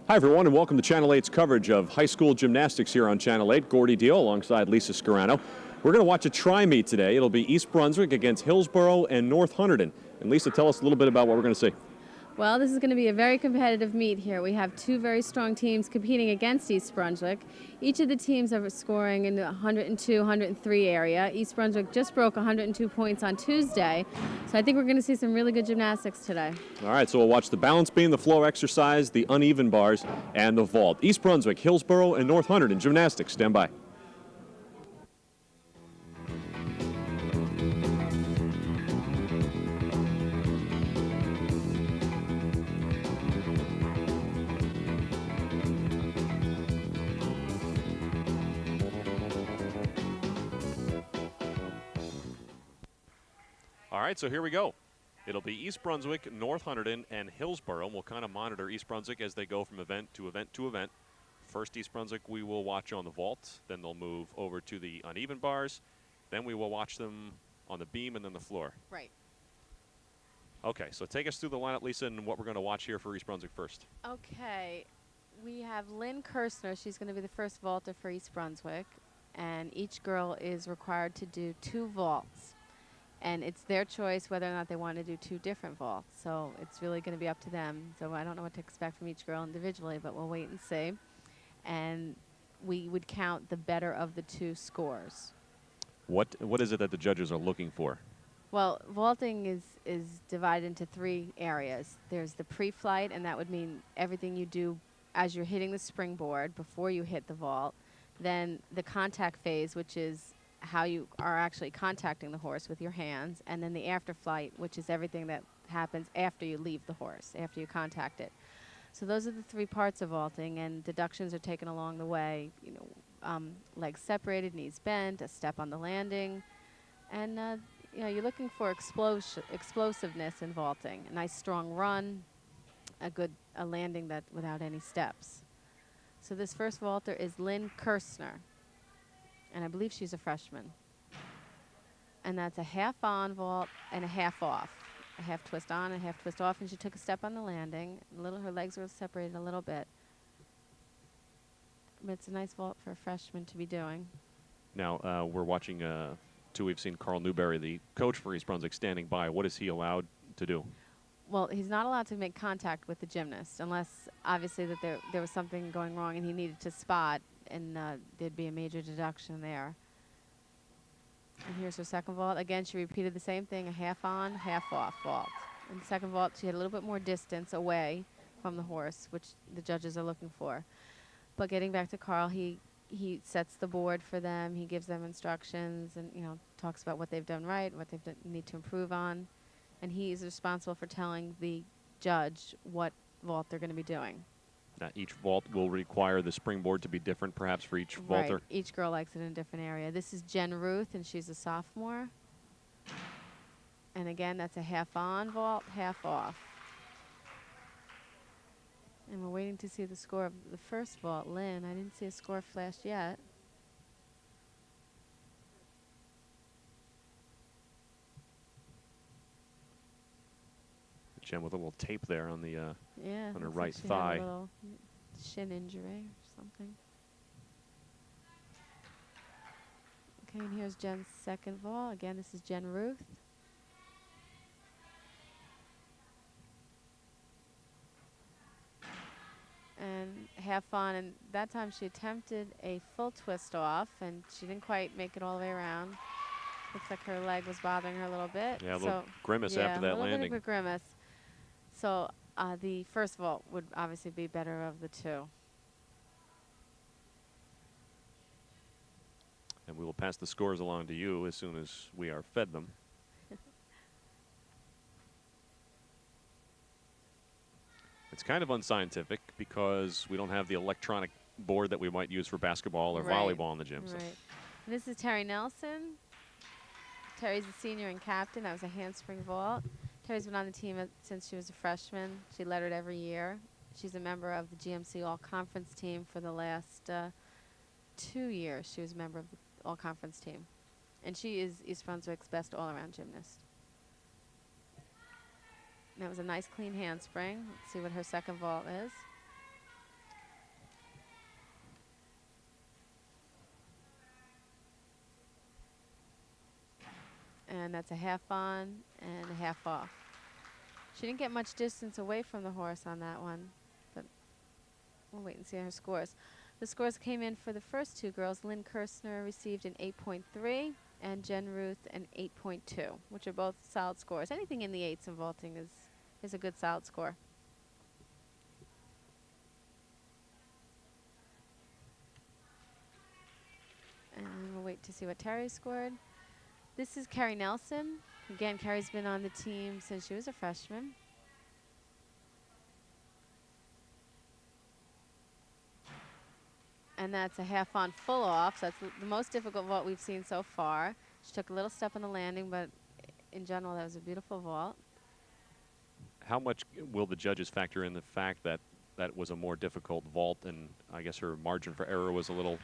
Hi, everyone, and welcome to Channel 8's coverage of high school gymnastics here on Channel 8. Gordy Deal alongside Lisa Scarano. We're going to watch a tri-meet today. It'll be East Brunswick against Hillsborough and North Hunterdon. And Lisa, tell us a little bit about what we're going to see. Well, this is going to be a very competitive meet here. We have two very strong teams competing against East Brunswick. Each of the teams are scoring in the 102, 103 area. East Brunswick just broke 102 points on Tuesday, so I think we're going to see some really good gymnastics today. All right, so we'll watch the balance beam, the floor exercise, the uneven bars, and the vault. East Brunswick, Hillsborough, and North Hunterdon gymnastics. Stand by. All right, so here we go. It'll be East Brunswick, North Hunterdon, and Hillsborough. We'll kind of monitor East Brunswick as they go from event to event to event. First, East Brunswick we will watch on the vault. Then they'll move over to the uneven bars. Then we will watch them on the beam and then the floor. Right. Okay, so take us through the lineup, Lisa, and what we're going to watch here for East Brunswick first. Okay. We have Lynn Kirstner. She's going to be the first vaulter for East Brunswick. And each girl is required to do 2 vaults. And it's their choice whether or not they want to do 2 different vaults. So it's really going to be up to them. So I don't know what to expect from each girl individually, but we'll wait and see. And we would count the better of the 2 scores. What is it that the judges are looking for? Well, vaulting is divided into 3 areas. There's the pre-flight, and that would mean everything you do as you're hitting the springboard before you hit the vault. Then the contact phase, which is how you are actually contacting the horse with your hands, and then the after flight, which is everything that happens after you leave the horse, after you contact it. So those are the 3 parts of vaulting, and deductions are taken along the way. You know, legs separated, knees bent, a step on the landing, and you know, you're looking for explosiveness in vaulting. A nice strong run, a landing that without any steps. So this first vaulter is Lynn Kirstner. And I believe she's a freshman. And that's a half on vault and a half off. A half twist on and a half twist off, and she took a step on the landing. Her legs were separated a little bit. But it's a nice vault for a freshman to be doing. Now, we're watching, we've seen Carl Newberry, the coach for East Brunswick, standing by. What is he allowed to do? Well, he's not allowed to make contact with the gymnast unless, obviously, that there was something going wrong and he needed to spot, and there'd be a major deduction there. And here's her second vault. Again, she repeated the same thing, a half on, half off vault. In the second vault, she had a little bit more distance away from the horse, which the judges are looking for. But getting back to Carl, he sets the board for them. He gives them instructions and, you know, talks about what they've done right, what they need to improve on. And he is responsible for telling the judge what vault they're going to be doing. Now, each vault will require the springboard to be different, perhaps, for each vaulter. Right. Each girl likes it in a different area. This is Jen Ruth, and she's a sophomore. And again, that's a half on vault, half off. And we're waiting to see the score of the first vault, Lynn. I didn't see a score flashed yet. Jen with a little tape there on the on her right she thigh. had a little shin injury or something. Okay, and here's Jen's second vault. Again, this is Jen Ruth. And half on, and that time she attempted a full twist off, and she didn't quite make it all the way around. Looks like her leg was bothering her a little bit. Yeah, a little grimace after that landing. Yeah, a little bit of a grimace. So the first vault would obviously be better of the 2. And we will pass the scores along to you as soon as we are fed them. It's kind of unscientific because we don't have the electronic board that we might use for basketball or volleyball in the gym. Right. So. This is Terry Nelson. Terry's a senior and captain. That was a handspring vault. Terry's been on the team since she was a freshman. She lettered every year. She's a member of the GMC All-Conference team for the last 2 years. She was a member of the All-Conference team. And she is East Brunswick's best all-around gymnast. That was a nice clean handspring. Let's see what her second vault is. And that's a half on and a half off. She didn't get much distance away from the horse on that one, but we'll wait and see her scores. The scores came in for the first two girls. Lynn Kirstner received an 8.3 and Jen Ruth an 8.2, which are both solid scores. Anything in the 8s in vaulting is a good solid score. And we'll wait to see what Terry scored. This is Carrie Nelson. Again, Carrie's been on the team since she was a freshman. And that's a half on full off. So that's the most difficult vault we've seen so far. She took a little step on the landing, but in general, that was a beautiful vault. How much will the judges factor in the fact that that was a more difficult vault, and I guess her margin for error was a little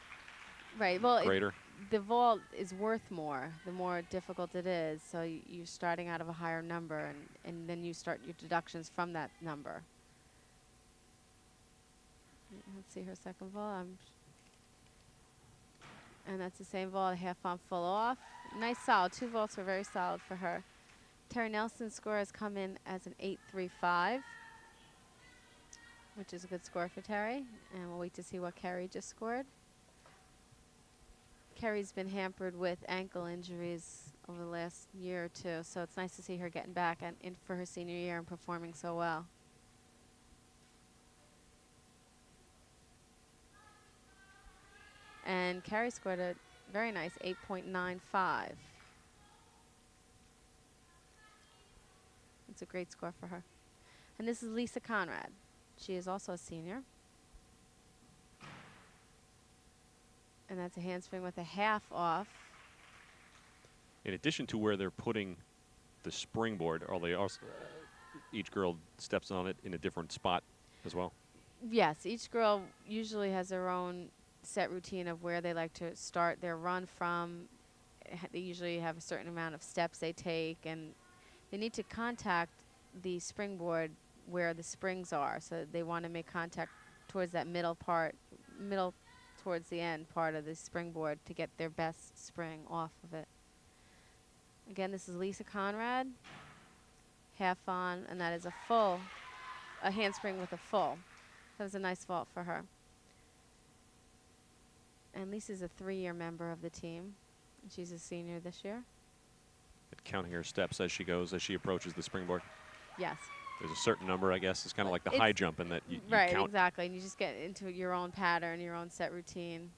greater? The vault is worth more the more difficult it is. So you're starting out of a higher number, and then you start your deductions from that number. Let's see her second vault. And that's the same vault, a half on full off. Nice solid. Two vaults were very solid for her. Terry Nelson's score has come in as an 8.35, which is a good score for Terry. And we'll wait to see what Carrie just scored. Carrie's been hampered with ankle injuries over the last year or two, so it's nice to see her getting back and in for her senior year and performing so well. And Carrie scored a very nice 8.95. It's a great score for her. And this is Lisa Conrad. She is also a senior. And that's a handspring with a half off. In addition to where they're putting the springboard, are they also, each girl steps on it in a different spot as well? Yes, each girl usually has their own set routine of where they like to start their run from. They usually have a certain amount of steps they take, and they need to contact the springboard where the springs are. So they want to make contact towards that middle towards the end part of the springboard to get their best spring off of it. Again, this is Lisa Conrad, half on, and that is a handspring with a full. That was a nice vault for her. And Lisa's a 3-year member of the team. She's a senior this year. And counting her steps as she goes, as she approaches the springboard. Yes. There's a certain number, I guess. It's kind of like the high jump in that you right, count. Exactly. And you just get into your own pattern, your own set routine.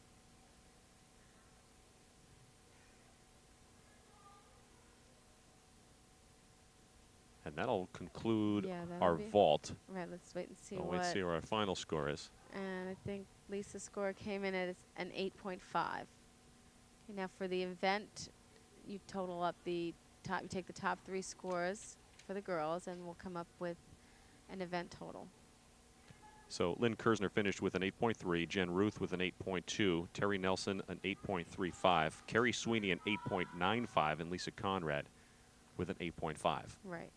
And that'll conclude our vault. Right, let's wait and see We'll wait and see what our final score is. And I think Lisa's score came in as an 8.5. Okay, now for the event, you total up the top, you take the top 3 scores for the girls, and we'll come up with an event total. So Lynn Kersner finished with an 8.3, Jen Ruth with an 8.2, Terry Nelson an 8.35, Carrie Sweeney an 8.95, and Lisa Conrad with an 8.5. Right.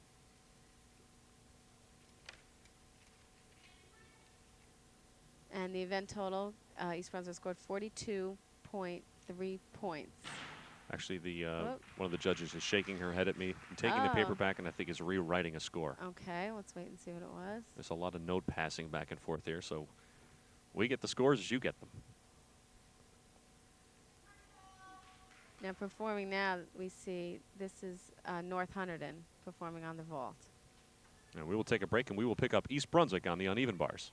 And the event total, East Brunswick scored 42.3 points. Actually, one of the judges is shaking her head at me, taking the paper back, and I think is rewriting a score. Okay, let's wait and see what it was. There's a lot of note passing back and forth here, so we get the scores as you get them. Now performing now, we see this is North Hunterdon performing on the vault. And we will take a break, and we will pick up East Brunswick on the uneven bars.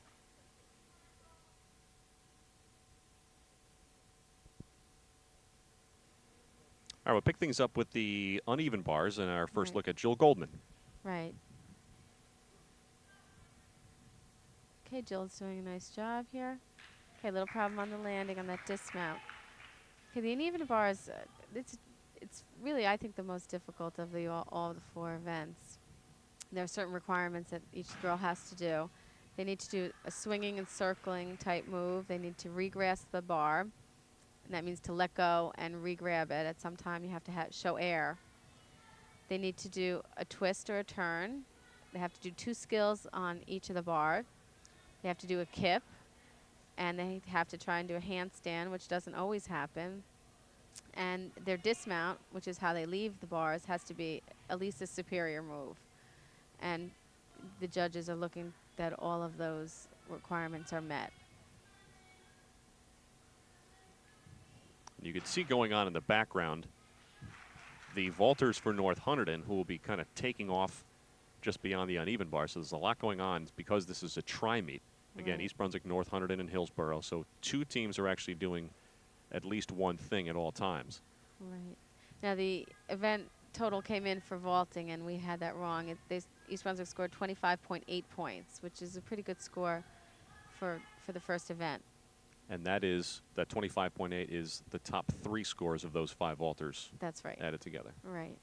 All right, we'll pick things up with the uneven bars and our first look at Jill Goldman. Right. Okay, Jill's doing a nice job here. Okay, little problem on the landing on that dismount. Okay, the uneven bars, it's really, I think, the most difficult of all of the 4 events. There are certain requirements that each girl has to do. They need to do a swinging and circling type move. They need to regrasp the bar. And that means to let go and re-grab it. At some time, you have to show air. They need to do a twist or a turn. They have to do 2 skills on each of the bar. They have to do a kip. And they have to try and do a handstand, which doesn't always happen. And their dismount, which is how they leave the bars, has to be at least a superior move. And the judges are looking that all of those requirements are met. You can see going on in the background the vaulters for North Hunterdon, who will be kind of taking off just beyond the uneven bar. So there's a lot going on because this is a tri-meet. Again, Right. East Brunswick, North Hunterdon, and Hillsborough. So 2 teams are actually doing at least one thing at all times. Right. Now the event total came in for vaulting, and we had that wrong. East Brunswick scored 25.8 points, which is a pretty good score for the first event. And that 25.8 is the top 3 scores of those 5 vaulters. That's right. Added together. Right.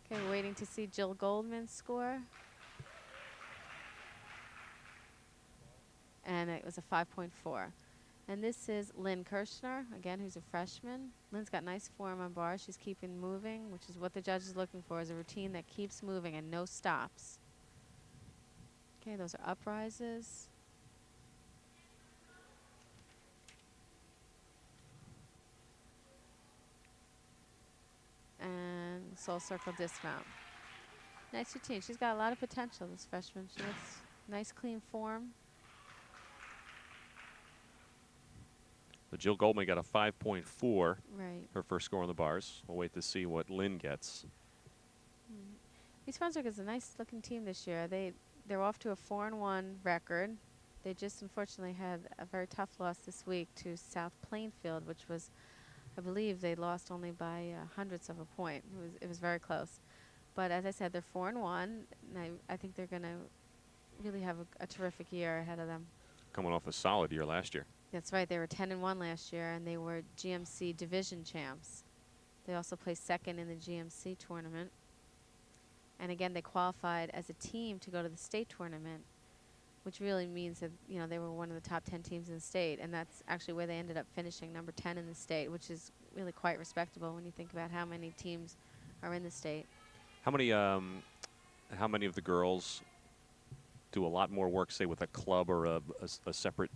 Okay, we're waiting to see Jill Goldman's score. And it was a 5.4. And this is Lynn Kirshner, again, who's a freshman. Lynn's got nice form on bars. She's keeping moving, which is what the judge is looking for, is a routine that keeps moving and no stops. Okay, those are uprises. And soul circle dismount. Nice routine. She's got a lot of potential, this freshman. She looks nice, clean form. But Jill Goldman got a 5.4, Right. her first score on the bars. We'll wait to see what Lynn gets. East Brunswick is a nice-looking team this year. They're off to a 4-1 record. They just unfortunately had a very tough loss this week to South Plainfield, which was, I believe, they lost only by hundredths of a point. It was very close. But as I said, they're 4-1, and I think they're going to really have a terrific year ahead of them. Coming off a solid year last year. That's right. They were 10-1 last year, and they were GMC division champs. They also placed second in the GMC tournament. And again, they qualified as a team to go to the state tournament, which really means that, you know, they were one of the top 10 teams in the state, and that's actually where they ended up finishing number 10 in the state, which is really quite respectable when you think about how many teams are in the state. How many of the girls do a lot more work, say, with a club or a separate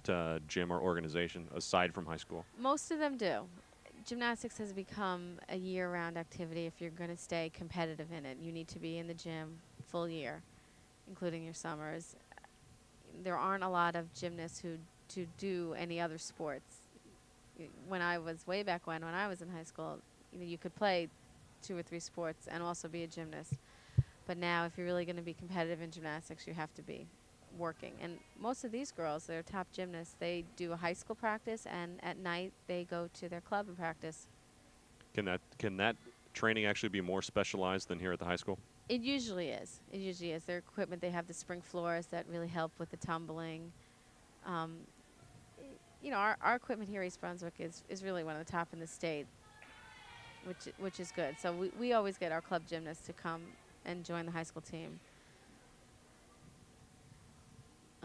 gym or organization aside from high school? Most of them do. Gymnastics has become a year-round activity. If you're going to stay competitive in it, you need to be in the gym full year, including your summers. There aren't a lot of gymnasts who do any other sports. When I was way back when I was in high school, you could play 2 or 3 sports and also be a gymnast. But now, if you're really going to be competitive in gymnastics, you have to be working. And most of these girls, they're top gymnasts, they do a high school practice, and at night they go to their club and practice. Can that training actually be more specialized than here at the high school? It usually is. It usually is. Their equipment, they have the spring floors that really help with the tumbling. Our equipment here at East Brunswick is really one of the top in the state, which is good. So we always get our club gymnasts to come and join the high school team.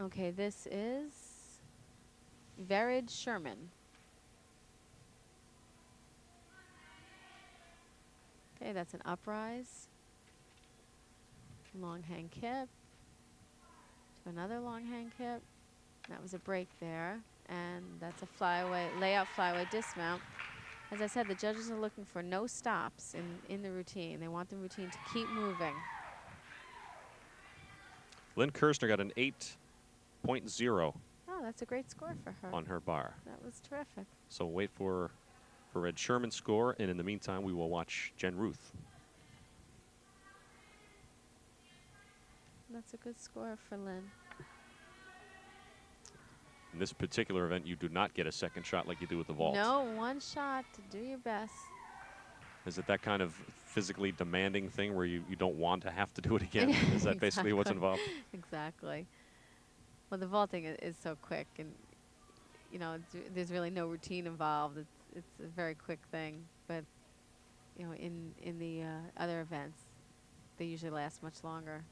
Okay, this is Verid Sherman. Okay, that's an uprise. Long hang kip. To another long hang kip. That was a break there. And that's a flyaway, layout flyaway dismount. As I said, the judges are looking for no stops in the routine. They want the routine to keep moving. Lynn Kirshner got an 8.0 Oh, that's a great score for her. on her bar. That was terrific. So wait for Ed Sherman's score, and in the meantime, we will watch Jen Ruth. That's a good score for Lynn. In this particular event, you do not get a second shot like you do with the vault. No, one shot to do your best. Is it that kind of physically demanding thing where you don't want to have to do it again? Is that basically what's involved? Exactly. Well, the vaulting is so quick, and there's really no routine involved. It's a very quick thing, but in the other events, they usually last much longer.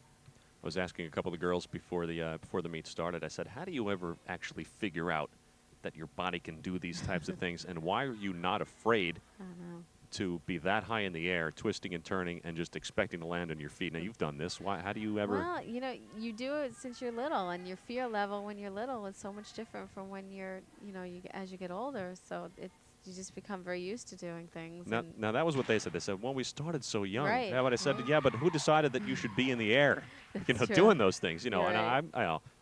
I was asking a couple of girls before the meet started. I said, "How do you ever actually figure out that your body can do these types of things, and why are you not afraid I don't know. to be that high in the air, twisting and turning, and just expecting to land on your feet?" Now, you've done this. Why? How do you ever? Well, you do it since you're little, and your fear level when you're little is so much different from when you're, as you get older. So it's you just become very used to doing things. Now that was what they said. They said, well, we started so young. Right. Yeah, but I said, Well, yeah, but who decided that you should be in the air, That's true. doing those things? And Right.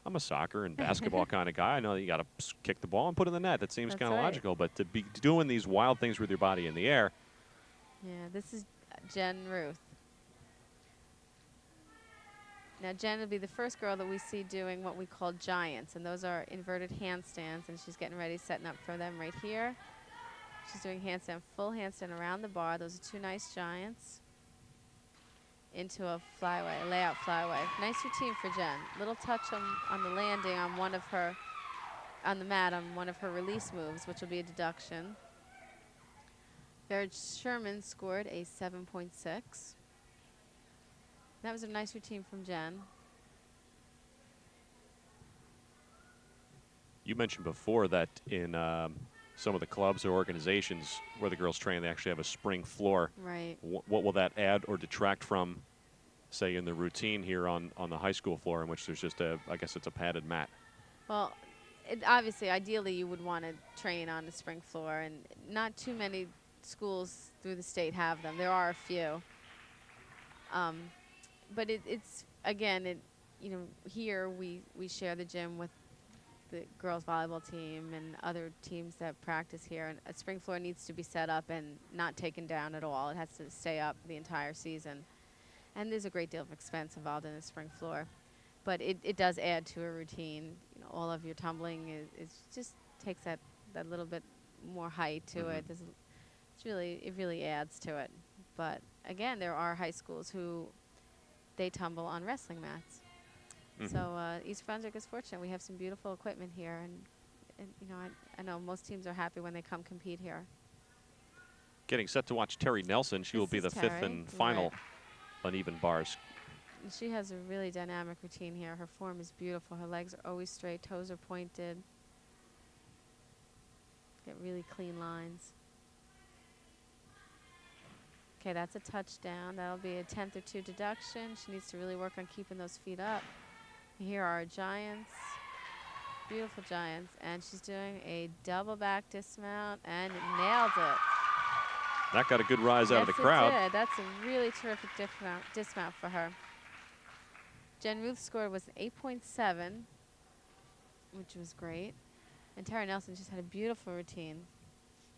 I'm a soccer and basketball kind of guy. I know that you got to kick the ball and put it in the net. That seems That's kind of right. logical. But to be doing these wild things with your body in the air. Yeah, this is Jen Ruth. Now, Jen will be the first girl that we see doing what we call giants, and those are inverted handstands, and she's getting ready, setting up for them right here. She's doing full handstand around the bar. Those are 2 nice giants. Into a flyaway, a layout flyaway. Nice routine for Jen. Little touch on the landing on on the mat on one of her release moves, which will be a deduction. Jared Sherman scored a 7.6. That was a nice routine from Jen. You mentioned before that in some of the clubs or organizations where the girls train, they actually have a spring floor. Right. What will that add or detract from, say, in the routine here on the high school floor, in which there's just I guess it's a padded mat? Well, obviously, ideally, you would want to train on the spring floor, and not too many schools through the state have them. There are a few. But it's, again, here we share the gym with the girls volleyball team and other teams that practice here, and a spring floor needs to be set up and not taken down at all. It has to stay up the entire season. And there's a great deal of expense involved in a spring floor. But it does add to a routine. All of your tumbling is just takes that little bit more height to it. It really adds to it. But again, there are high schools who they tumble on wrestling mats. So East Brunswick is fortunate. We have some beautiful equipment here, and I know most teams are happy when they come compete here. Getting set to watch Terry Nelson. She will be the 5th and final uneven bars. And she has a really dynamic routine here. Her form is beautiful. Her legs are always straight. Toes are pointed. Get really clean lines. Okay, that's a touchdown. That'll be a 10th or 2 deduction. She needs to really work on keeping those feet up. Here are our giants. Beautiful giants. And she's doing a double back dismount and nailed it. That got a good rise out of the crowd. Yes, it did. That's a really terrific dismount for her. Jen Ruth's score was 8.7, which was great. And Tara Nelson just had a beautiful routine.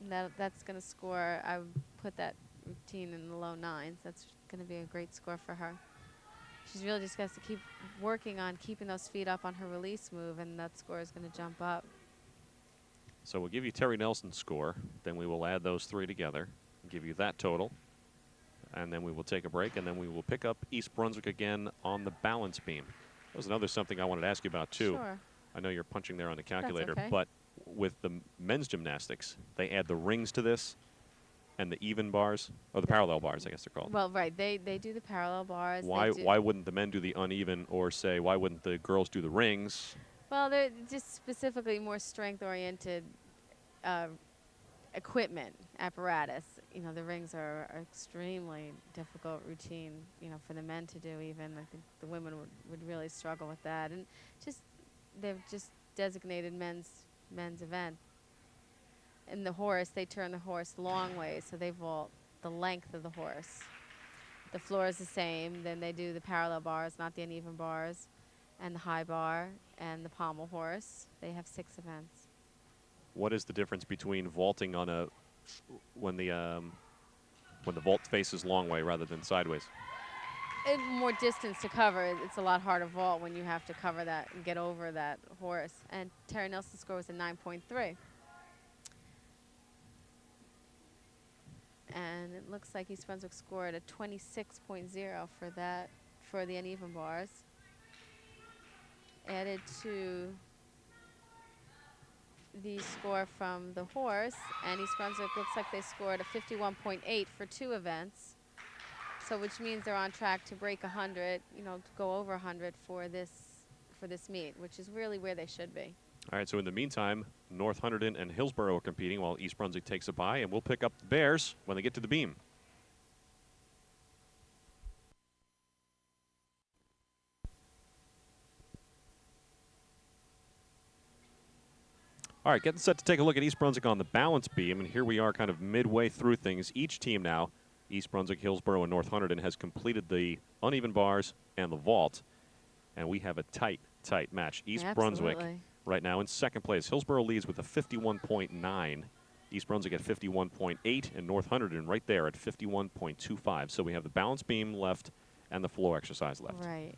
And that's going to score, I would put that routine in the low 9s. That's going to be a great score for her. She's really just got to keep working on keeping those feet up on her release move, and that score is going to jump up. So we'll give you Terry Nelson's score. Then we will add those 3 together and give you that total. And then we will take a break, and then we will pick up East Brunswick again on the balance beam. That was another something I wanted to ask you about, too. Sure. I know you're punching there on the calculator, That's okay. but with the men's gymnastics, they add the rings to this and the even bars, or the parallel bars, I guess they're called. Well, right. They do the parallel bars. Why wouldn't the men do the uneven, or say, why wouldn't the girls do the rings? Well, they're just specifically more strength-oriented equipment, apparatus. The rings are extremely difficult routine, for the men to do even. I think the women would really struggle with that. And they've just designated men's event. In the horse, they turn the horse long ways, so they vault the length of the horse. The floor is the same. Then they do the parallel bars, not the uneven bars, and the high bar, and the pommel horse. They have 6 events. What is the difference between vaulting on when the vault faces long way rather than sideways? More distance to cover. It's a lot harder vault when you have to cover that and get over that horse. And Terry Nelson's score was a 9.3. And it looks like East Brunswick scored a 26.0 for the uneven bars. Added to the score from the horse, and East Brunswick looks like they scored a 51.8 for 2 events. So which means they're on track to break 100, to go over 100 for this meet, which is really where they should be. All right, so in the meantime, North Hunterdon and Hillsborough are competing while East Brunswick takes a bye, and we'll pick up the Bears when they get to the beam. All right, getting set to take a look at East Brunswick on the balance beam, and here we are kind of midway through things. Each team now, East Brunswick, Hillsborough, and North Hunterdon, has completed the uneven bars and the vault, and we have a tight match. East Brunswick right now in second place. Hillsborough leads with a 51.9. East Brunswick at 51.8, and North Hunterdon right there at 51.25. So we have the balance beam left and the floor exercise left. Right.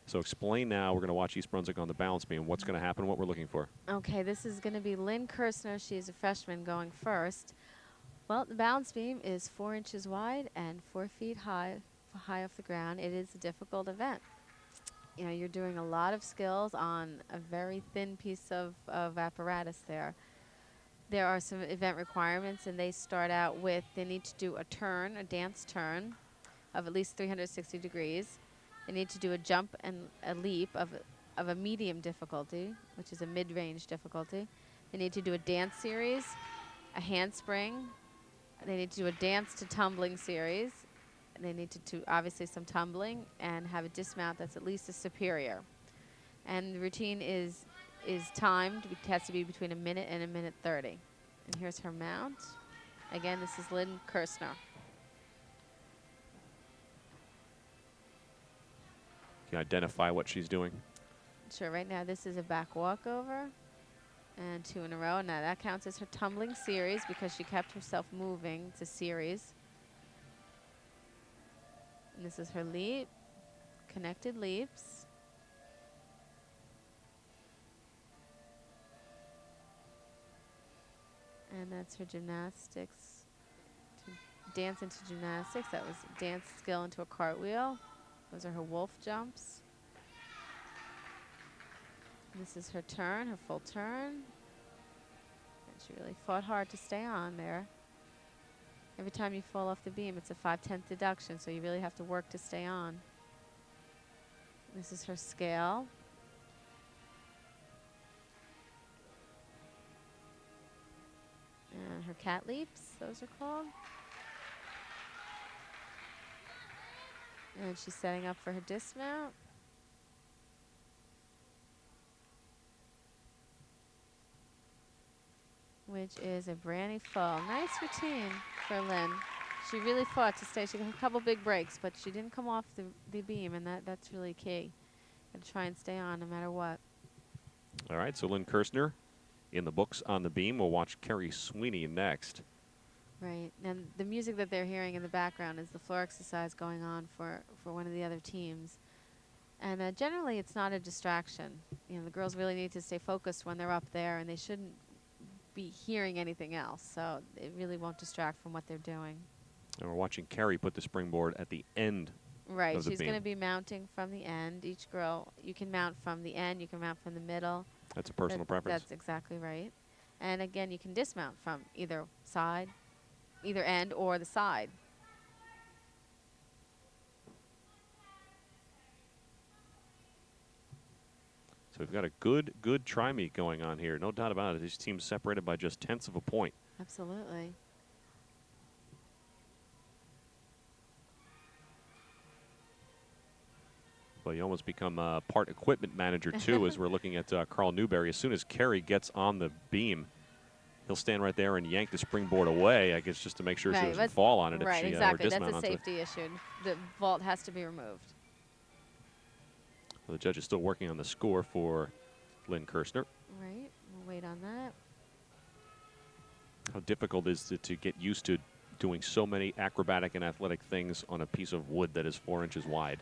So explain now, we're going to watch East Brunswick on the balance beam. What's going to happen, what we're looking for? Okay, this is going to be Lynn Kirstner. She's a freshman going first. Well, the balance beam is 4 inches wide and 4 feet high off the ground. It is a difficult event. You know, you're doing a lot of skills on a very thin piece of apparatus there. There are some event requirements, and they start out with they need to do a turn, a dance turn of at least 360 degrees. They need to do a jump and a leap of a medium difficulty, which is a mid-range difficulty. They need to do a dance series, a handspring. They need to do a dance to tumbling series. They need to do obviously some tumbling and have a dismount that's at least a superior. And the routine is timed. It has to be between a minute and a minute 30. And here's her mount. Again, this is Lynn Kirstner. Can you identify what she's doing? Sure, right now this is a back walkover and 2 in a row. Now that counts as her tumbling series because she kept herself moving. It's a series. And this is her leap, connected leaps. And that's her gymnastics. To dance into gymnastics, that was dance skill into a cartwheel. Those are her wolf jumps. This is her turn, her full turn. And she really fought hard to stay on there. Every time you fall off the beam, it's a 5/10 deduction, so you really have to work to stay on. This is her scale. And her cat leaps, those are called. And she's setting up for her dismount. Which is a brandy full. Nice routine for Lynn. She really fought to stay. She got a couple big breaks, but she didn't come off the beam, and that's really key. Got to try and stay on no matter what. All right, so Lynn Kirstner in the books on the beam. We'll watch Kerry Sweeney next. Right, and the music that they're hearing in the background is the floor exercise going on for one of the other teams. And generally, it's not a distraction. You know, the girls really need to stay focused when they're up there, and they shouldn't be hearing anything else. So it really won't distract from what they're doing. And we're watching Kerry put the springboard at the end. Right, she's going to be mounting from the end. Each girl, you can mount from the end, you can mount from the middle. That's a personal preference. That's exactly right. And again, you can dismount from either side, either end or the side. So we've got a good tri-meet going on here. No doubt about it. These teams separated by just tenths of a point. Absolutely. Well, you almost become a part equipment manager, too, as we're looking at Carl Newberry. As soon as Kerry gets on the beam, he'll stand right there and yank the springboard away, I guess, just to make sure she doesn't fall on it. Right, if she, exactly. Or That's dismount a safety issue. The vault has to be removed. Well, the judge is still working on the score for Lynn Kirstner. Right, we'll wait on that. How difficult is it to get used to doing so many acrobatic and athletic things on a piece of wood that is 4 inches wide?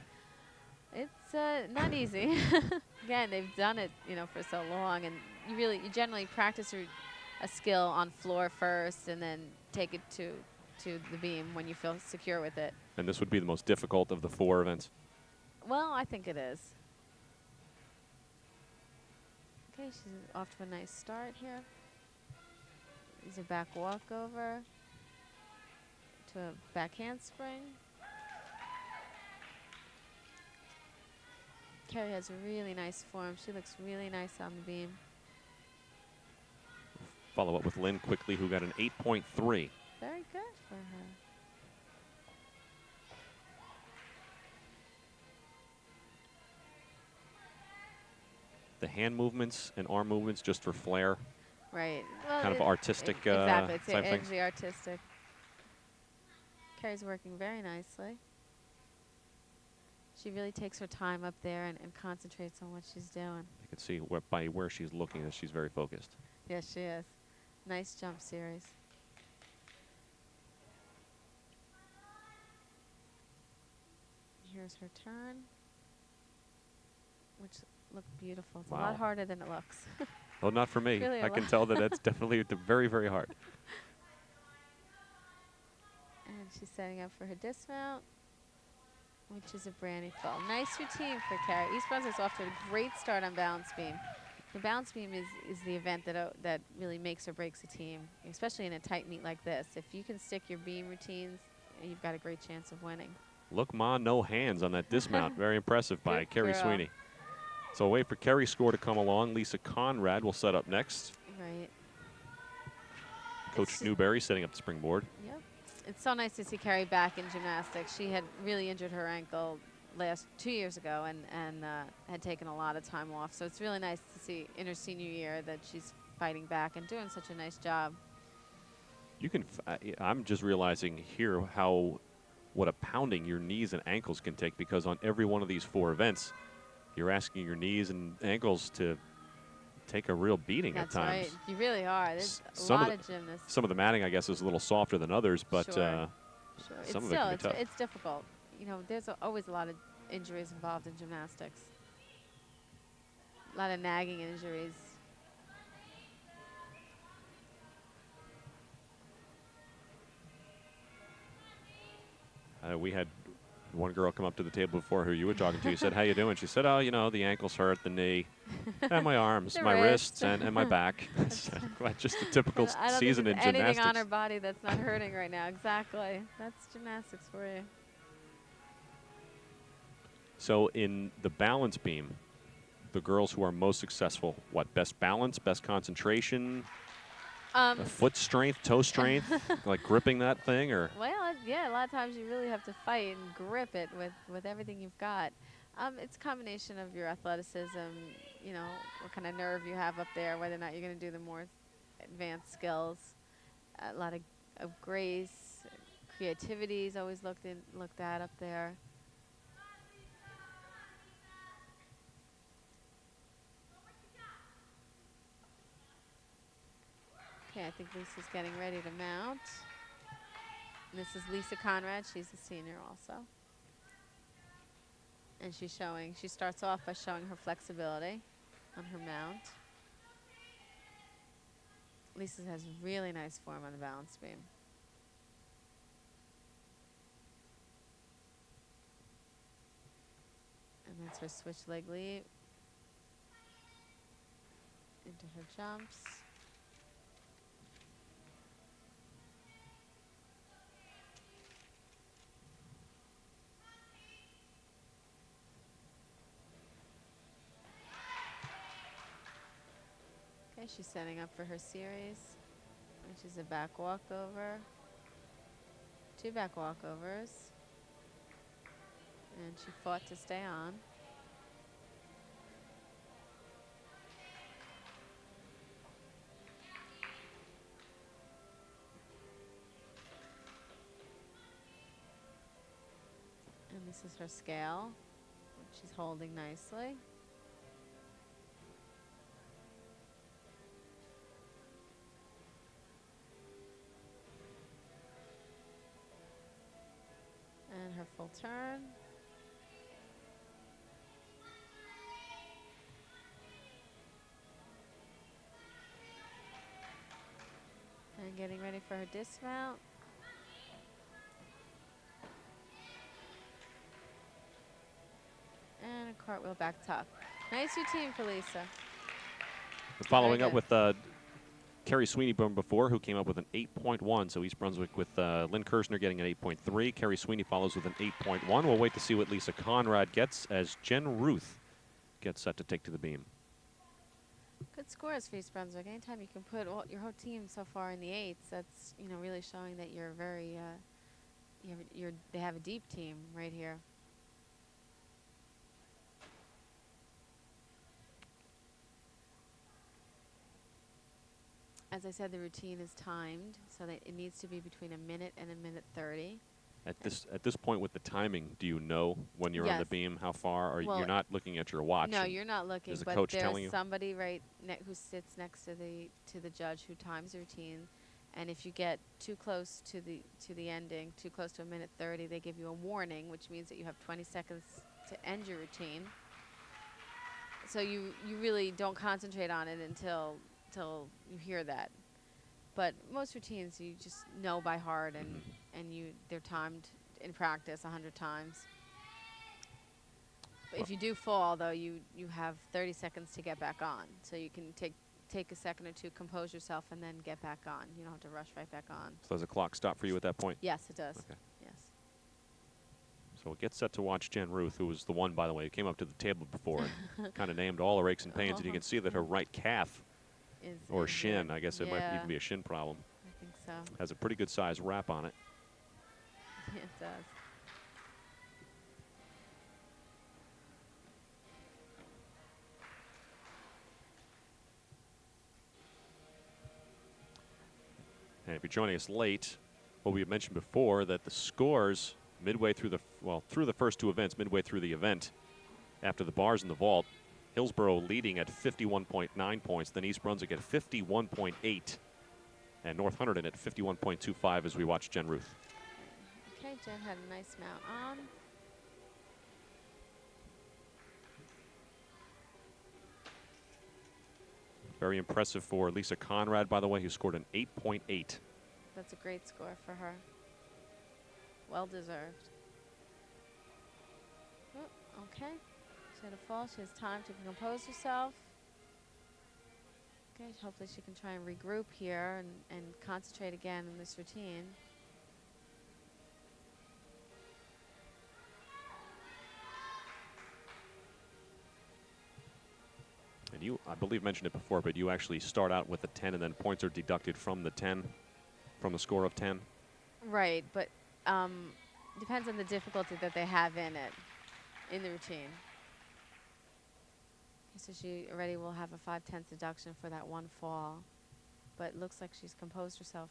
It's not easy. Again, they've done it, you know, for so long, and you generally practice a skill on floor first, and then take it to the beam when you feel secure with it. And this would be the most difficult of the 4 events? Well, I think it is. Okay, she's off to a nice start here. Is a back walkover to a back handspring. Kerry has a really nice form. She looks really nice on the beam. Follow up with Lynn quickly, who got an 8.3. Very good for her. The hand movements and arm movements just for flair. Right. Well, kind of artistic exactly. It's type thing. edgy, artistic. Carrie's working very nicely. She really takes her time up there and concentrates on what she's doing. You can see by where she's looking that she's very focused. Yes, she is. Nice jump series. Here's her turn, which looked beautiful. It's a lot harder than it looks. Oh, not for me. Really I can tell that that's definitely very, very hard. And she's setting up for her dismount, which is a brandy full. Nice routine for Carrie. East Brunswick's off to a great start on balance beam. The balance beam is the event that really makes or breaks a team, especially in a tight meet like this. If you can stick your beam routines, you've got a great chance of winning. Look, Ma, no hands on that dismount. Very impressive by Carrie girl. Sweeney. So wait for Carrie's score to come along. Lisa Conrad will set up next. Right. Coach Newberry setting up the springboard. Yep. It's so nice to see Carrie back in gymnastics. She had really injured her ankle 2 years ago and had taken a lot of time off. So it's really nice to see in her senior year that she's fighting back and doing such a nice job. You can. I'm just realizing here what a pounding your knees and ankles can take, because on every one of these 4 events, you're asking your knees and ankles to take a real beating at times. That's right. You really are. There's a lot of gymnasts. Some of the matting, I guess, is a little softer than others, but Sure. some of it can be tough. It's difficult. You know, there's always a lot of injuries involved in gymnastics. A lot of nagging injuries. We had one girl come up to the table before who you were talking to. You said, "How you doing?" She said, "Oh, you know, the ankles hurt, the knee, and my arms, my wrists, and my back." Just a typical season in gymnastics. Anything on her body that's not hurting right now. Exactly. That's gymnastics for you. So in the balance beam, the girls who are most successful, what, best balance, best concentration, foot strength, toe strength, like gripping that thing, or? Well, yeah, a lot of times you really have to fight and grip it with everything you've got. It's a combination of your athleticism, you know, what kind of nerve you have up there, whether or not you're going to do the more advanced skills. A lot of grace, creativity is always looked at up there. Okay, I think Lisa's getting ready to mount. And this is Lisa Conrad. She's a senior also. And she starts off by showing her flexibility on her mount. Lisa has really nice form on the balance beam. And that's her switch leg leap into her jumps. Okay, she's setting up for her series, which is a back walkover, 2 back walkovers, and she fought to stay on. And this is her scale, which she's holding nicely. And her full turn. And getting ready for her dismount. And a cartwheel back tuck. Nice routine for Lisa. Following up with Carrie Sweeney before, who came up with an 8.1. So East Brunswick with Lynn Kirshner getting an 8.3. Carrie Sweeney follows with an 8.1. We'll wait to see what Lisa Conrad gets as Jen Ruth gets set to take to the beam. Good scores for East Brunswick. Anytime you can put your whole team so far in the 8s, that's really showing that you're very they have a deep team right here. As I said, the routine is timed, so that it needs to be between a minute and a minute 30. At this point with the timing, do you know when you're on the Yes. beam how far, or Well, you're not looking at your watch? No, and you're not looking, is the but coach there's telling you? somebody who sits next to the judge who times the routine, and if you get too close to the ending, too close to a minute 30, they give you a warning, which means that you have 20 seconds to end your routine. So you really don't concentrate on it until you hear that. But most routines you just know by heart, and they're timed in practice 100 times. But if you do fall, though, you have 30 seconds to get back on. So you can take a second or two, compose yourself, and then get back on. You don't have to rush right back on. So does the clock stop for you at that point? Yes, it does. Okay. Yes. So we'll get set to watch Jen Ruth, who was the one, by the way, who came up to the table before and kind of named all her aches and pains. And you can see that her right calf, or shin, I guess it might even be a shin problem, I think so. has a pretty good size wrap on it. It does. And if you're joining us late, well, we had mentioned before that the scores midway through through the first two events, midway through the event, after the bars in the vault, Hillsborough leading at 51.9 points, then East Brunswick at 51.8, and North Hunterdon at 51.25 as we watch Jen Ruth. Okay, Jen had a nice mount on. Very impressive for Lisa Conrad, by the way, who scored an 8.8. That's a great score for her. Well deserved. Oh, okay. She had a fall. She has time to compose herself. Okay, hopefully she can try and regroup here and concentrate again in this routine. And you, I believe, mentioned it before, but you actually start out with a 10 and then points are deducted from the 10, from the score of 10. Right, but depends on the difficulty that they have in the routine. So she already will have a 5/10 deduction for that one fall, but it looks like she's composed herself.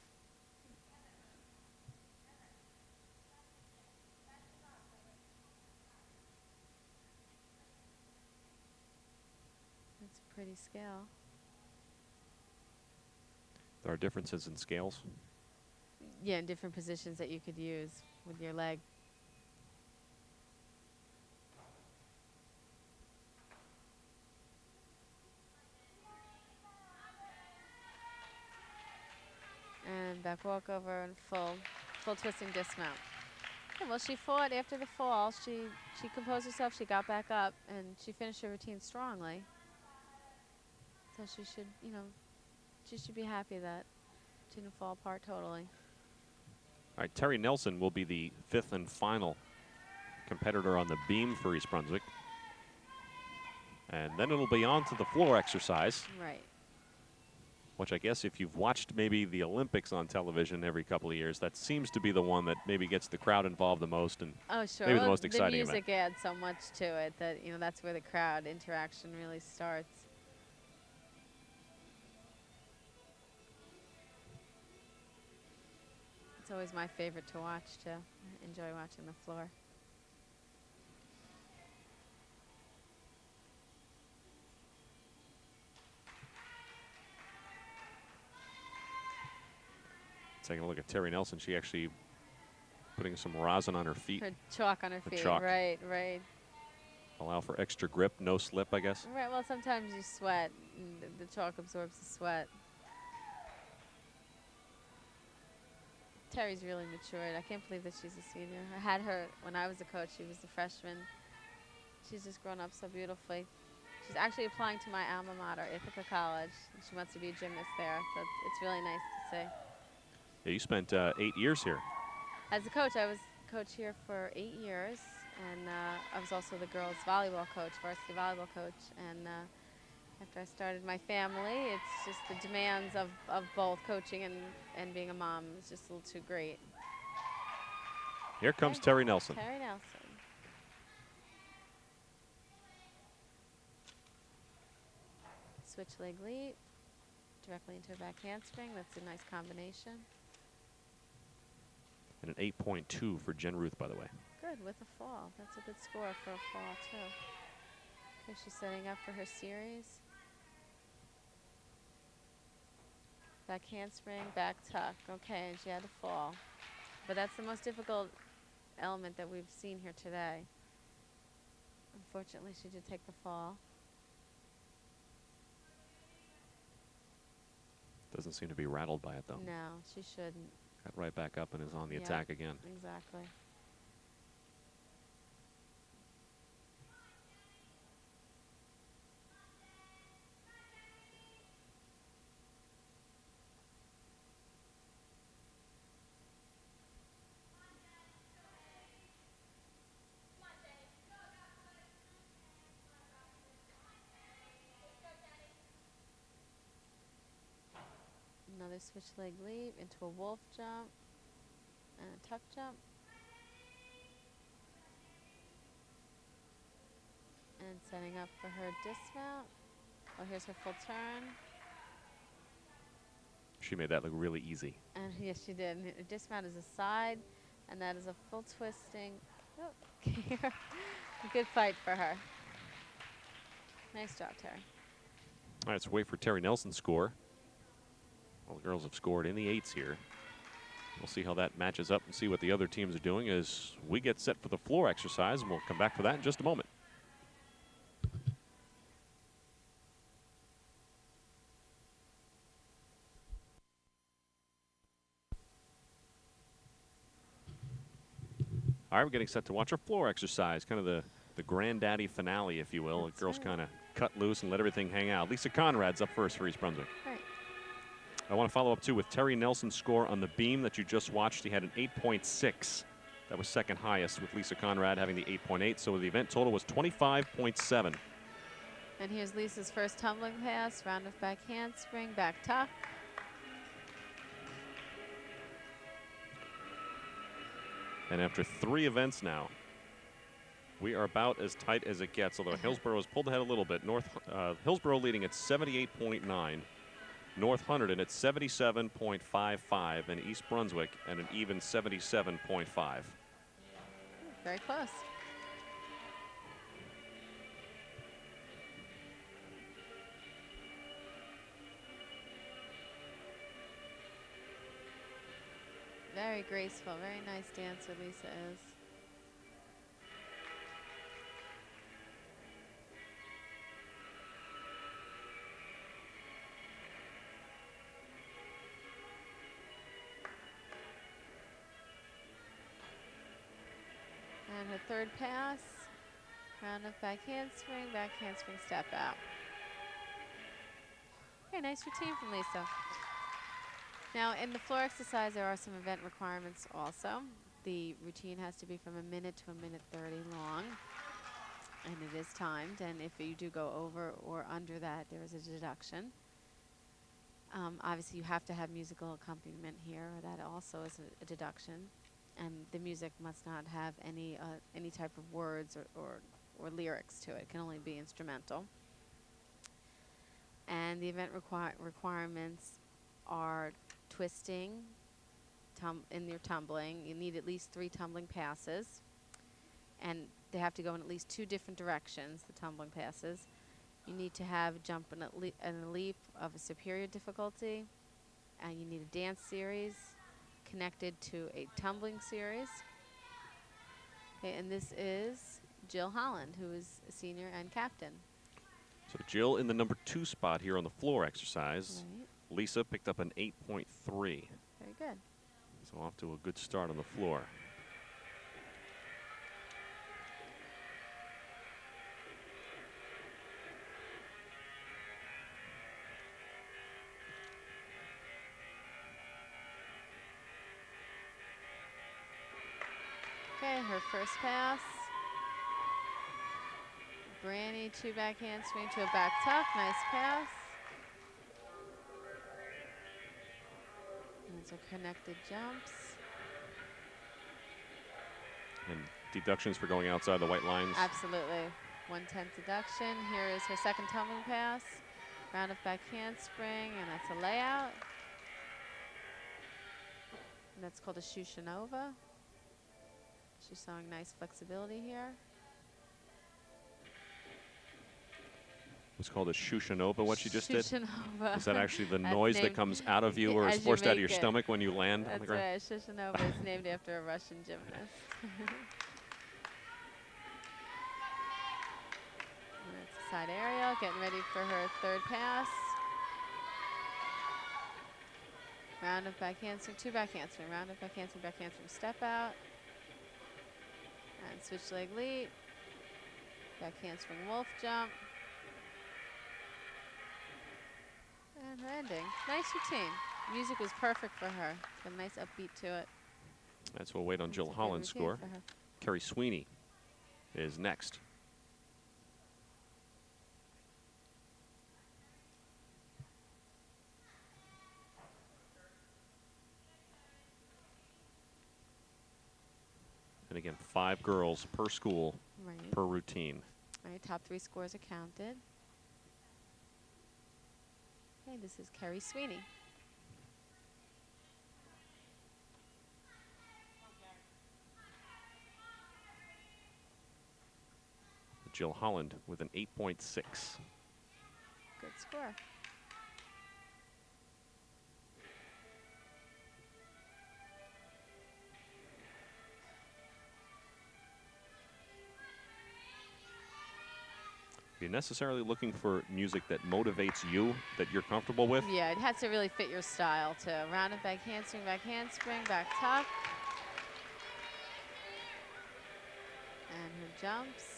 That's a pretty scale. There are differences in scales. Yeah, in different positions that you could use with your leg. And back walkover and full twisting dismount. Yeah, well, she fought after the fall. She composed herself. She got back up, and she finished her routine strongly. So she should, she should be happy that she didn't fall apart totally. All right, Terry Nelson will be the fifth and final competitor on the beam for East Brunswick. And then it'll be on to the floor exercise. Right. Which I guess if you've watched maybe the Olympics on television every couple of years, that seems to be the one that maybe gets the crowd involved the most and maybe the most exciting event. The music adds so much to it that, that's where the crowd interaction really starts. It's always my favorite to watch, too. I enjoy watching the floor. Taking a look at Terry Nelson, she actually putting some rosin on her feet. Her chalk on her feet. Chalk. Right. Allow for extra grip, no slip, I guess. Right, well, sometimes you sweat, and the chalk absorbs the sweat. Terry's really matured. I can't believe that she's a senior. I had her when I was a coach. She was a freshman. She's just grown up so beautifully. She's actually applying to my alma mater, Ithaca College. And she wants to be a gymnast there, so it's really nice to see. Yeah, you spent 8 years here. As a coach, I was coach here for 8 years, and I was also the girls' volleyball coach, varsity volleyball coach. And after I started my family, it's just the demands of both coaching and being a mom is just a little too great. Here comes Terry Nelson. Terry Nelson. Switch leg leap, directly into a back handspring. That's a nice combination. And an 8.2 for Jen Ruth, by the way. Good, with a fall. That's a good score for a fall, too. Okay, she's setting up for her series. Back handspring, back tuck. Okay, and she had a fall. But that's the most difficult element that we've seen here today. Unfortunately, she did take the fall. Doesn't seem to be rattled by it, though. No, she shouldn't. Got right back up and is on the Yep, attack again. Exactly. Another switch leg leap into a wolf jump and a tuck jump. And setting up for her dismount. Oh, here's her full turn. She made that look really easy. And yes, she did. And her dismount is a side, and that is a full twisting. Oh, a good fight for her. Nice job, Terry. All right, let's wait for Terry Nelson's score. All the girls have scored in the 8s here. We'll see how that matches up and see what the other teams are doing as we get set for the floor exercise, and we'll come back for that in just a moment. All right, we're getting set to watch our floor exercise, kind of the granddaddy finale, if you will. That's The girls right. kind of cut loose and let everything hang out. Lisa Conrad's up first for East Brunswick. Right. I want to follow up, too, with Terry Nelson's score on the beam that you just watched. He had an 8.6. That was second highest, with Lisa Conrad having the 8.8. So the event total was 25.7. And here's Lisa's first tumbling pass, round of back handspring, back tuck. And after 3 events now, we are about as tight as it gets, although Hillsborough has pulled ahead a little bit. Hillsborough leading at 78.9. North Hunterdon at 77.55, and East Brunswick at an even 77.5. Very close. Very graceful, very nice dancer Lisa is. And her third pass, round of back handspring step out. Okay, nice routine from Lisa. Now, in the floor exercise, there are some event requirements also. The routine has to be from 1 minute to 1:30 long, and it is timed. And if you do go over or under that, there is a deduction. Obviously, you have to have musical accompaniment here. That also is a deduction. And the music must not have any type of words or lyrics to it. It can only be instrumental. And the event requirements are twisting in your tumbling. You need at least 3 tumbling passes. And they have to go in at least 2 different directions, the tumbling passes. You need to have a jump and a leap of a superior difficulty. And you need a dance series connected to a tumbling series. Okay, and this is Jill Holland, who is a senior and captain. So Jill in the number 2 spot here on the floor exercise. Right. Lisa picked up an 8.3. Very good. So off to a good start on the floor. Okay, her first pass. Branny, 2 back handspring to a back tuck. Nice pass. Those are connected jumps. And deductions for going outside the white lines. Absolutely. 1/10 deduction. Here is her second tumbling pass. Round of back handspring, and that's a layout. And that's called a Shushanova. She's showing nice flexibility here. It's called a Shushanova, what she just did? Shushanova. Is that actually the That's noise that named comes out of you or is as you forced out of make your it. stomach when you land on the That's ground? right. Shushanova is named after a Russian gymnast. And that's a side aerial, getting ready for her third pass. Round of back handspring, 2 back handspring, round of back handspring, step out. And switch leg leap. Back handspring wolf jump. And her ending. Nice routine. Music was perfect for her. Got a nice upbeat to it. That's we'll wait on That's Jill a good Holland's routine score. for her. Carrie Sweeney is next. And again, 5 girls per school Right. per routine. All right, top 3 scores are counted. Okay, this is Carrie Sweeney. Jill Holland with an 8.6. Good score. You're necessarily looking for music that motivates you, that you're comfortable with. Yeah, it has to really fit your style too. Round of back handspring, back tuck. And her jumps.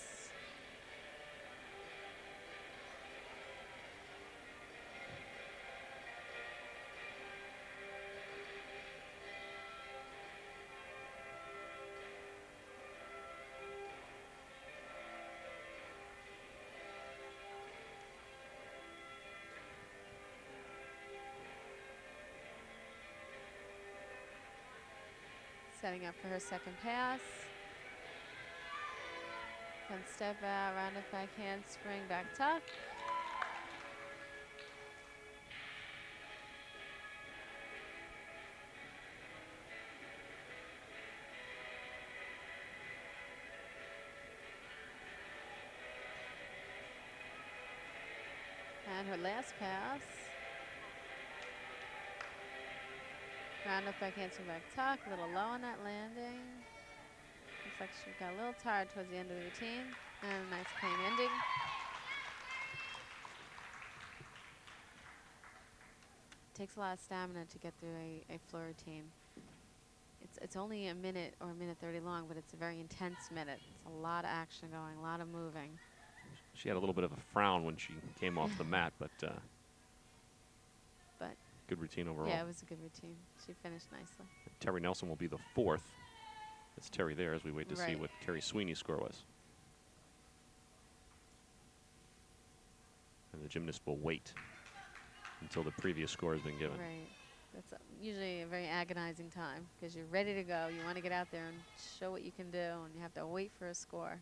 Setting up for her second pass. Then step out, round of back handspring, back tuck. And her last pass. Round up back handspring, back tuck. A little low on that landing. Looks like she got a little tired towards the end of the routine. And a nice clean ending. Takes a lot of stamina to get through a floor routine. It's only a minute or a minute 30 long, but it's a very intense minute. It's a lot of action going, a lot of moving. She had a little bit of a frown when she came off the mat, but good routine overall. Yeah, it was a good routine. She finished nicely. Terry Nelson will be the 4th. That's Terry there as we wait to see Right. what Carrie Sweeney's score was. And the gymnast will wait until the previous score has been given. Right. That's usually a very agonizing time because you're ready to go. You want to get out there and show what you can do, and you have to wait for a score.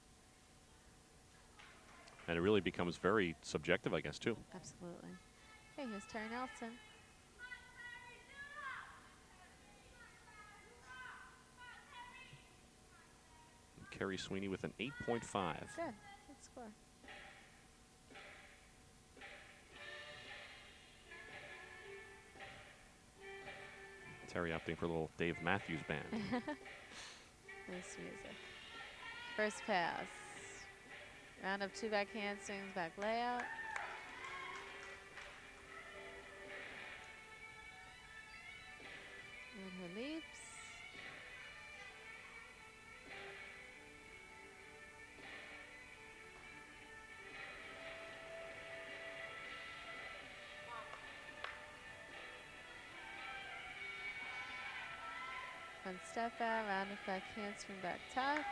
And it really becomes very subjective, I guess, too. Absolutely. Okay, here's Terry Nelson. Carrie Sweeney with an 8.5. Good. Good score. Terry opting for a little Dave Matthews Band. Nice music. First pass. Round up 2 back handspring, back layout. And her leaps. Front step out, round of back handspring, back tuck.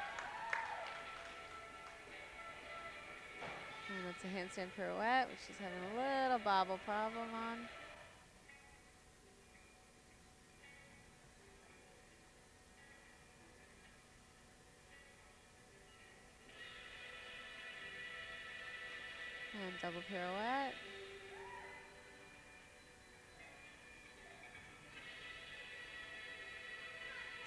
And that's a handstand pirouette, which she's having a little bobble problem on. And double pirouette.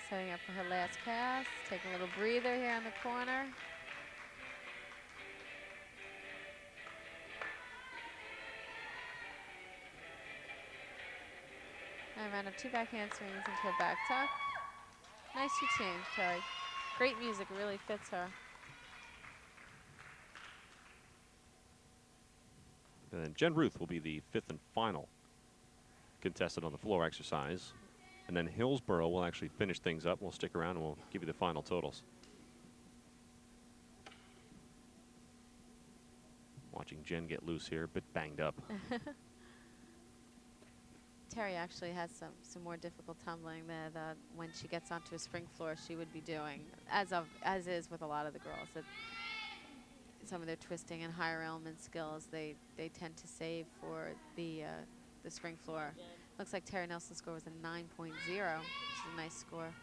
Setting up for her last pass. Taking a little breather here in the corner. And ran up 2 backhand swings into a back tuck. Nice routine, Terry. Great music, really fits her. And then Jen Ruth will be the 5th and final contestant on the floor exercise. And then Hillsborough will actually finish things up. We'll stick around and we'll give you the final totals. Watching Jen get loose here, a bit banged up. Terry actually has some more difficult tumbling that when she gets onto a spring floor she would be doing, as is with a lot of the girls. That some of their twisting and higher element skills they tend to save for the spring floor. Looks like Terry Nelson's score was a 9.0, which is a nice score.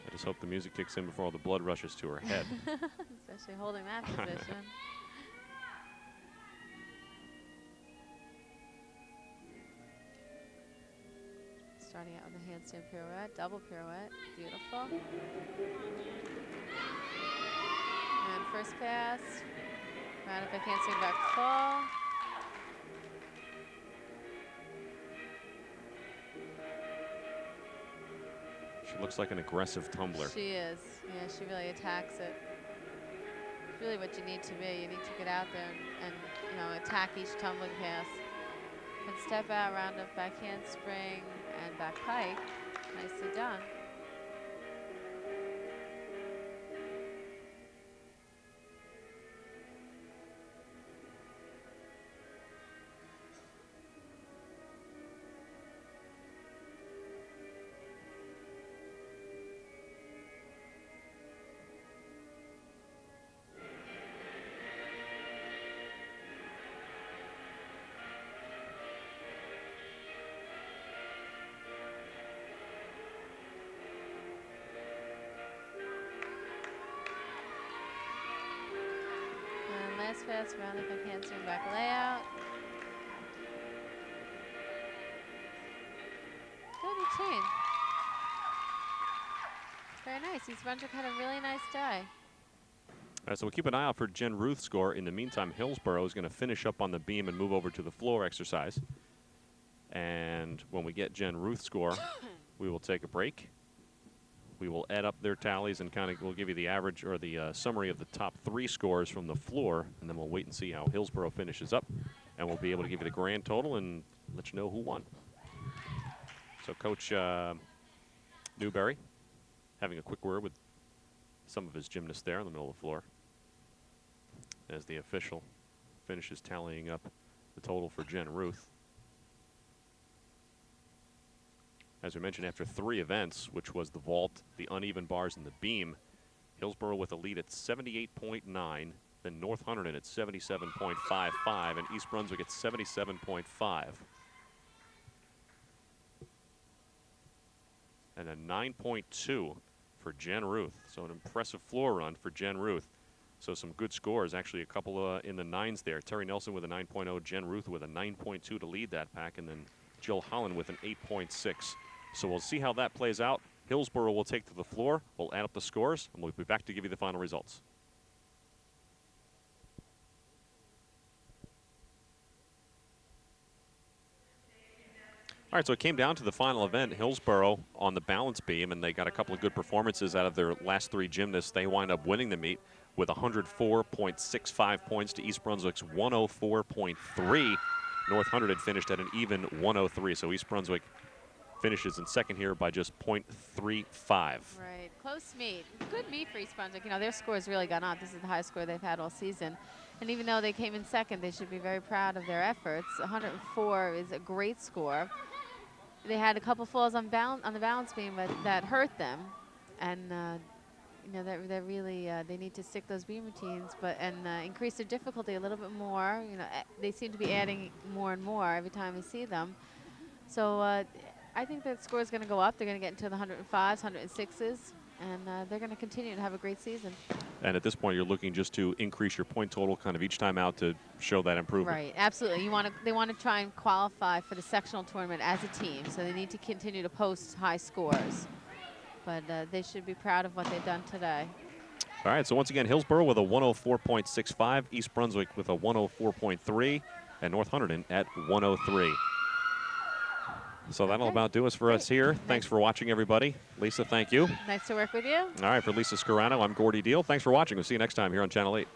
I just hope the music kicks in before all the blood rushes to her head. Especially holding that position. Starting out with a handstand pirouette, double pirouette, beautiful. And first pass, round up a handstand back fall. She looks like an aggressive tumbler. She is, yeah, she really attacks it. It's really what you need to be. You need to get out there and you know, attack each tumbling pass. And step out, round up backhand spring and back pike. Nicely done. Last pass, round up a handstand back layout. Good routine. Very nice. East Brunswick had a really nice day. All right, so we'll keep an eye out for Jen Ruth's score. In the meantime, Hillsborough is going to finish up on the beam and move over to the floor exercise. And when we get Jen Ruth's score, we will take a break. We will add up their tallies and kind of we'll give you the average or the summary of the top 3 scores from the floor, and then we'll wait and see how Hillsborough finishes up, and we'll be able to give you the grand total and let you know who won. So Coach Newberry having a quick word with some of his gymnasts there in the middle of the floor as the official finishes tallying up the total for Jen Ruth. As we mentioned, after 3 events, which was the vault, the uneven bars, and the beam, Hillsborough with a lead at 78.9, then North Hunterdon at 77.55, and East Brunswick at 77.5. And a 9.2 for Jen Ruth. So an impressive floor run for Jen Ruth. So some good scores, actually a couple in the 9s there. Terry Nelson with a 9.0, Jen Ruth with a 9.2 to lead that pack, and then Jill Holland with an 8.6. So we'll see how that plays out. Hillsborough will take to the floor. We'll add up the scores, and we'll be back to give you the final results. All right, so it came down to the final event. Hillsborough on the balance beam, and they got a couple of good performances out of their last 3 gymnasts. They wind up winning the meet with 104.65 points to East Brunswick's 104.3. North Hunterdon finished at an even 103, so East Brunswick finishes in second here by just 0.35. Right, close meet. Good meet for East Brunswick. You know, their score's really gone up. This is the highest score they've had all season. And even though they came in second, they should be very proud of their efforts. 104 is a great score. They had a couple falls on the balance beam, but that hurt them. And you know, they're really they need to stick those beam routines, and increase their difficulty a little bit more. You know, they seem to be adding more and more every time we see them. So I think that score is going to go up. They're going to get into the 105s, 106s. and they're going to continue to have a great season. And at this point, you're looking just to increase your point total kind of each time out to show that improvement. Right, absolutely. They want to try and qualify for the sectional tournament as a team, so they need to continue to post high scores. But they should be proud of what they've done today. All right, so once again, Hillsborough with a 104.65, East Brunswick with a 104.3, and North Hunterdon at 103. So that'll about do us for us here. Thanks for watching, everybody. Lisa, thank you. Nice to work with you. All right, for Lisa Scarano, I'm Gordy Deal. Thanks for watching. We'll see you next time here on Channel 8.